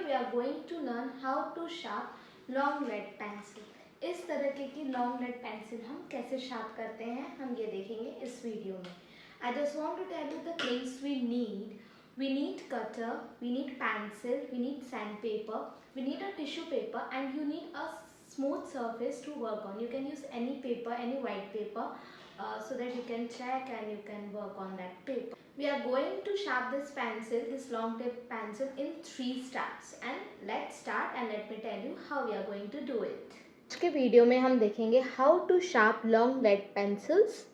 we are going to learn how to sharp long lead pencil. इस तरीके की long lead pencil हम कैसे sharp करते हैं हम ये देखेंगे इस वीडियो में. I just want to tell you the things we need. We need cutter, we need pencil, we need sandpaper, we need a tissue paper, and you need a smooth surface to work on. You can use any paper, any white paper, so that you can check and you can work on that paper. We are going to sharp this pencil, this long tip pencil, in 3 steps. And let's start and let me tell you how we are going to do it. आज के video में हम देखेंगे how to sharp long lead pencils.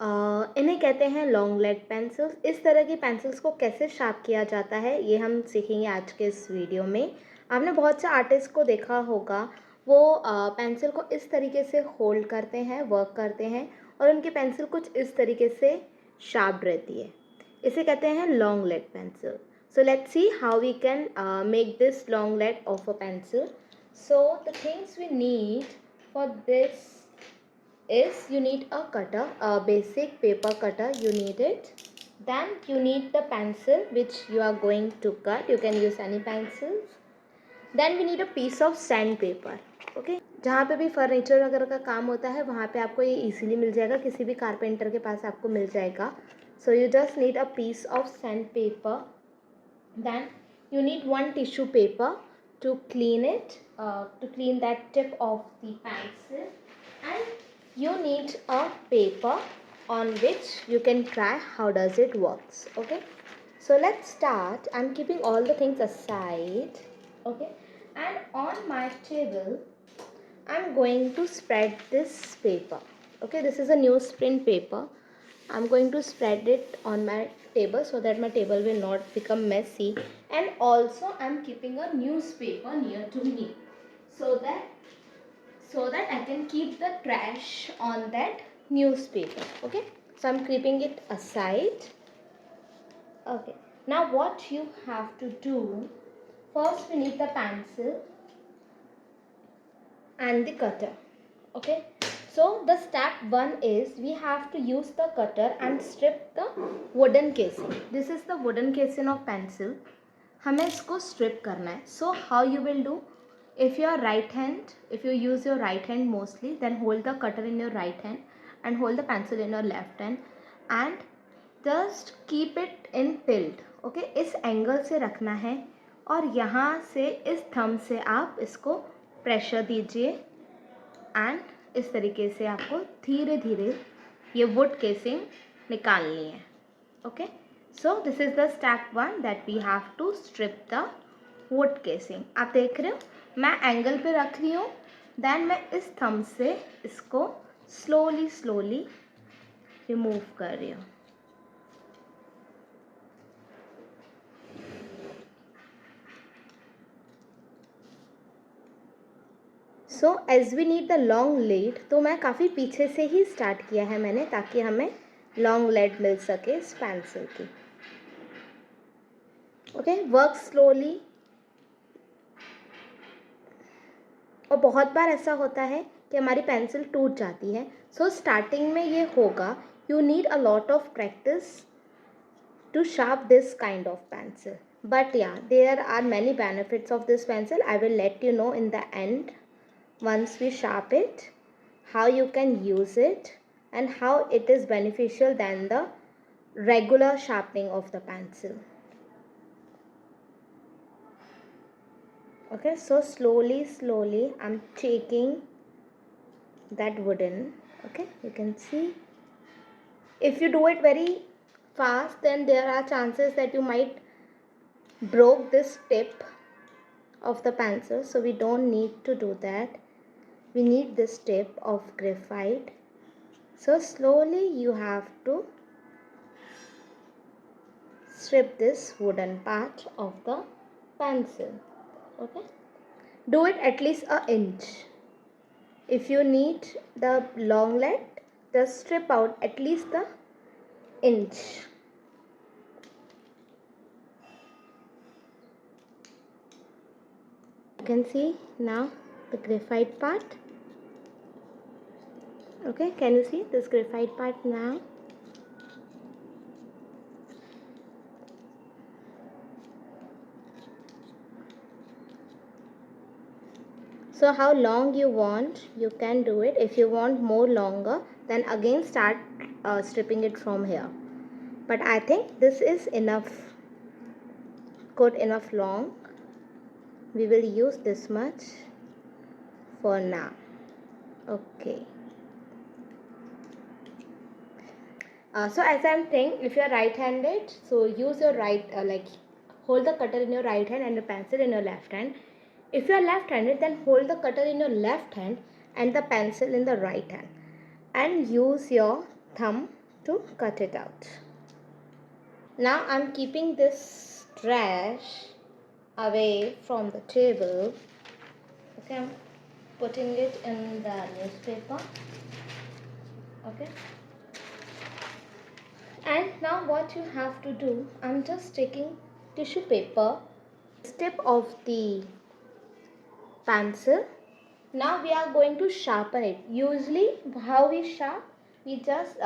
इन्हें कहते हैं long lead pencils. इस तरह की पेंसिल्स को कैसे शार्प किया जाता है ये हम सीखेंगे आज के इस वीडियो में. आपने बहुत से आर्टिस्ट को देखा होगा, वो पेंसिल को इस तरीके से होल्ड करते हैं, वर्क करते हैं और उनकी पेंसिल कुछ इस तरीके से शार्प रहती है. इसे कहते हैं long lead pencil. So let's see how we can make this long lead of a pencil. So the things we need for this is you need a cutter, a basic paper cutter, you need it. Then you need the pencil which you are going to cut. You can use any pencils. Then we need a piece of sandpaper. Okay, जहाँ पे भी furniture वगैरह का काम होता है वहाँ पे आपको ये इजीली मिल जाएगा, किसी भी कारपेंटर के पास आपको मिल जाएगा. So you just need a piece of sandpaper. Then you need one tissue paper to clean it, to clean that tip of the pencil. And you need a paper on which you can try how does it works. Okay, so let's start. I'm keeping all the things aside. Okay, and on my table I'm going to spread this paper. Okay, this is a newsprint paper. I'm going to spread it on my table so that my table will not become messy. And also I'm keeping a newspaper near to me so that I can keep the trash on that newspaper. Okay, so I'm keeping it aside. Okay, now what you have to do, first we need the pencil and the cutter. Okay, so the step 1 is we have to use the cutter and strip the wooden casing. This is the wooden casing of pencil. हमें इसको strip करना है. So how you will do? If you use your right hand mostly, then hold the cutter in your right hand and hold the pencil in your left hand and just keep it in tilt. Okay, इस angle से रखना है और यहाँ से इस thumb से आप इसको प्रेशर दीजिए एंड इस तरीके से आपको धीरे धीरे ये वुड केसिंग निकालनी है. Okay, so this is the step 1 that we have to strip the wood casing. आप देख रहे हो मैं एंगल पे रख रही हूँ, देन मैं इस थंब से इसको स्लोली रिमूव कर रही हूँ. So as we need the long lead, तो मैं काफ़ी पीछे से ही स्टार्ट किया है मैंने ताकि हमें लॉन्ग लीड मिल सके इस पेंसिल की. Okay, work slowly. और बहुत बार ऐसा होता है कि हमारी पेंसिल टूट जाती है. सो स्टार्टिंग में ये होगा, you need a lot of practice to sharp this kind of pencil. But yeah there are many benefits of this pencil. I will let you know in the end once we sharp it how you can use it and how it is beneficial than the regular sharpening of the pencil. Okay, so slowly I'm taking that wooden. Okay, you can see if you do it very fast then there are chances that you might broke this tip of the pencil, so we don't need to do that. We need this tip of graphite. So slowly you have to strip this wooden part of the pencil. Okay, do it at least an inch. If you need the long lead, just strip out at least the inch. You can see now the graphite part. Okay, can you see this graphite part now? So how long you want, you can do it. If you want more longer, then again start stripping it from here. But I think this is enough, good enough long. We will use this much for now. Okay. So as I'm saying, if you're right-handed, so use your hold the cutter in your right hand and the pencil in your left hand. If you're left-handed, then hold the cutter in your left hand and the pencil in the right hand, and use your thumb to cut it out. Now I'm keeping this trash away from the table. Okay, I'm putting it in the newspaper. Okay. And now what you have to do, I'm just taking tissue paper, tip of the pencil. Now we are going to sharpen it. Usually how we sharp, we just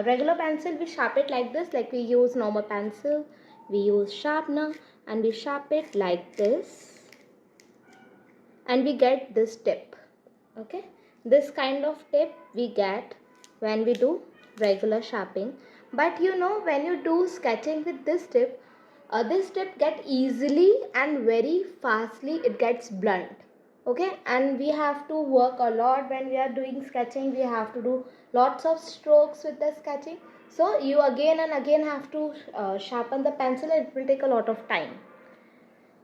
regular pencil, we sharp it like this, like we use normal pencil, we use sharpener and we sharp it like this and we get this tip. Okay, this kind of tip we get when we do regular sharpening. But you know, when you do sketching with this tip get easily and very fastly it gets blunt. Okay, and we have to work a lot when we are doing sketching. We have to do lots of strokes with the sketching, so you again and again have to sharpen the pencil. It will take a lot of time,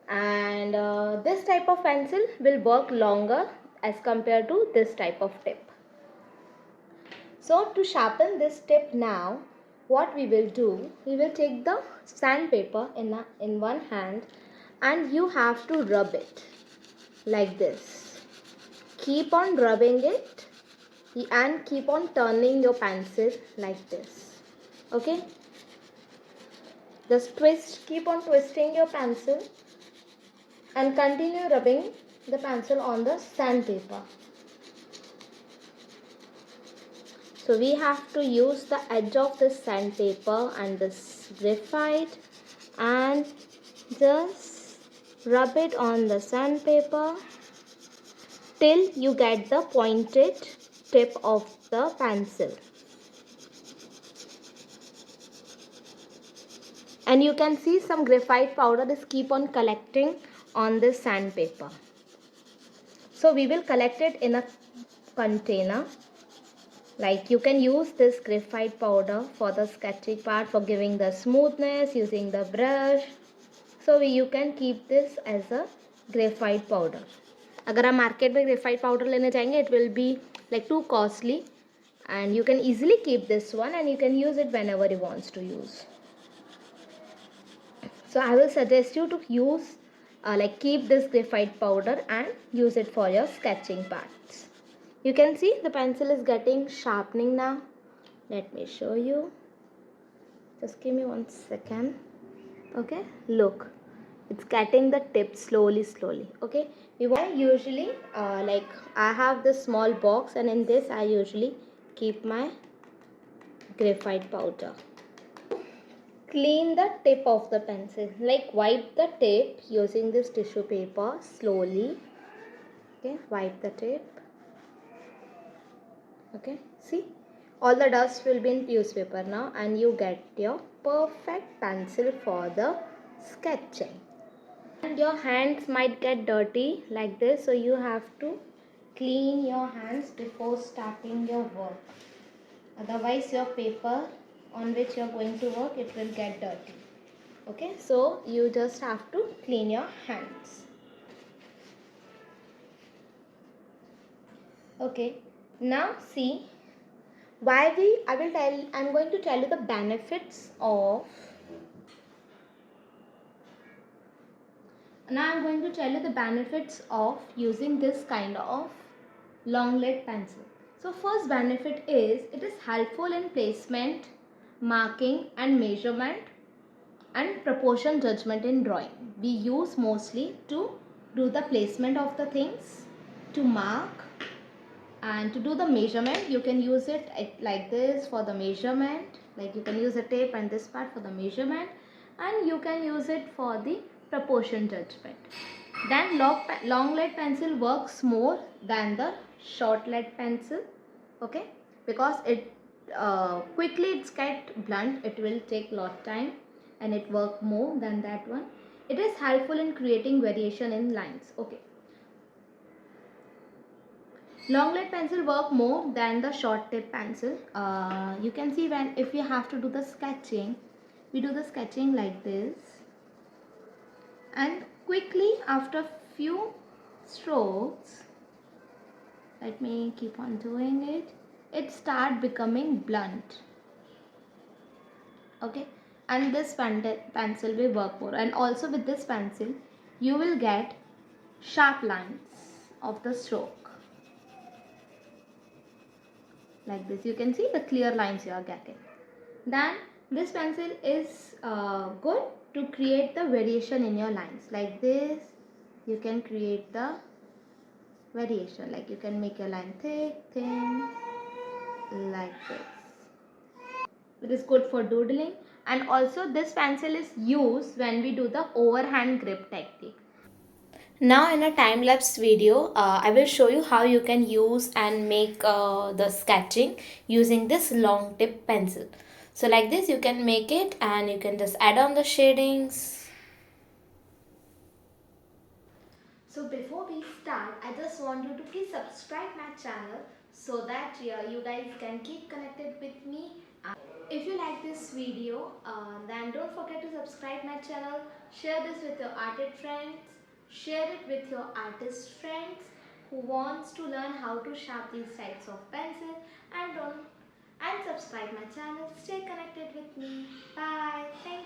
and this type of pencil will work longer as compared to this type of tip. So to sharpen this tip now, what we will do, we will take the sandpaper in one hand and you have to rub it like this. Keep on rubbing it and keep on turning your pencil like this. Okay? Just twist, keep on twisting your pencil and continue rubbing the pencil on the sandpaper. So we have to use the edge of the sandpaper and this graphite and just rub it on the sandpaper till you get the pointed tip of the pencil. And you can see some graphite powder is keep on collecting on this sandpaper. So we will collect it in a container. Like you can use this graphite powder for the sketching part, for giving the smoothness, using the brush. So you can keep this as a graphite powder. अगर आप market में graphite powder लेने जाएंगे, it will be like too costly, and you can easily keep this one and you can use it whenever you want to use. So I will suggest you to use keep this graphite powder and use it for your sketching parts. You can see the pencil is getting sharpening now. Let me show you. Just give me 1 second. Okay, look, it's getting the tip slowly. Okay, I usually I have this small box and in this I usually keep my graphite powder. Clean the tip of the pencil, like wipe the tip using this tissue paper slowly. Okay, wipe the tip. Okay, see, all the dust will be in newspaper now and you get your perfect pencil for the sketching. And your hands might get dirty like this, so you have to clean your hands before starting your work. Otherwise your paper on which you are going to work, it will get dirty. Okay, so you just have to clean your hands. Okay, now see I'm going to tell you the benefits of using this kind of long lead pencil. So first benefit is it is helpful in placement, marking and measurement and proportion judgment in drawing. We use mostly to do the placement of the things, to mark, and to do the measurement. You can use it like this for the measurement, like you can use a tape and this part for the measurement, and you can use it for the proportion judgment. Then long lead pencil works more than the short lead pencil, okay, because it quickly it's get blunt, it will take lot time and it work more than that one. It is helpful in creating variation in lines, okay. Long lead pencil work more than the short tip pencil. You can see when if you have to do the sketching, we do the sketching like this, and quickly after few strokes, let me keep on doing it, it start becoming blunt, okay. And this pencil will work more, and also with this pencil you will get sharp lines of the stroke like this. You can see the clear lines you are getting. Then this pencil is good to create the variation in your lines like this. You can create the variation, like you can make your line thick, thin, like this. It is good for doodling, and also this pencil is used when we do the overhand grip technique. Now in a time-lapse video, I will show you how you can use and make the sketching using this long tip pencil. So like this you can make it, and you can just add on the shadings. So before we start, I just want you to please subscribe my channel so that you guys can keep connected with me. If you like this video, then don't forget to subscribe my channel, share this with your artist friends, share it with your artist friends who wants to learn how to sharpen these types of pencil, and subscribe my channel. Stay connected with me. Bye. Thank you.